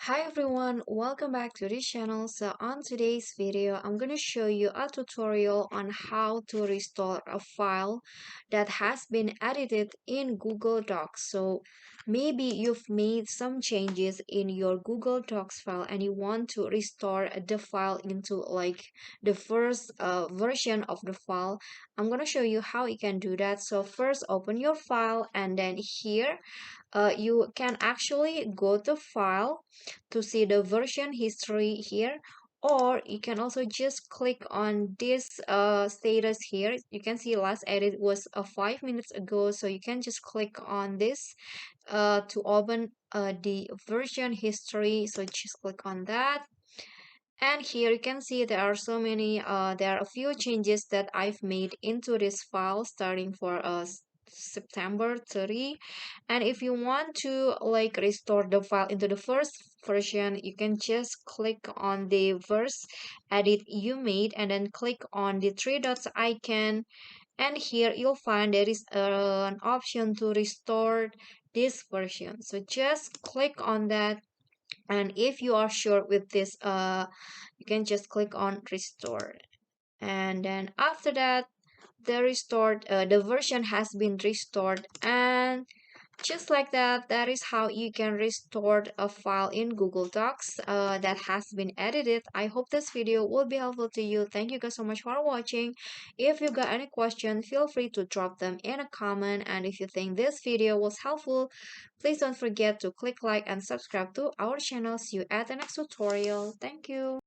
Hi everyone, welcome back to this channel. So on today's video, I'm going to show you a tutorial on how to restore a file that has been edited in Google Docs. So maybe you've made some changes in your Google Docs file and you want to restore the file into like the first version of the file. I'm going to show you how you can do that. So first open your file and then here you can actually go to file to see the version history here, or you can also just click on this status here. You can see last edit was 5 minutes ago, so you can just click on this to open the version history. So just click on that, and here you can see there are so many there are a few changes that I've made into this file starting for September 30. And if you want to like restore the file into the first version, you can just click on the verse edit you made and then click on the three dots icon, and here you'll find there is an option to restore this version. So just click on that, and if you are sure with this you can just click on restore, and then after that the version has been restored. And just like that, that is how you can restore a file in Google Docs that has been edited. I hope this video will be helpful to you. Thank you guys so much for watching. If you got any question, feel free to drop them in a comment. And if you think this video was helpful, please don't forget to click like and subscribe to our channel. See you at the next tutorial. Thank you.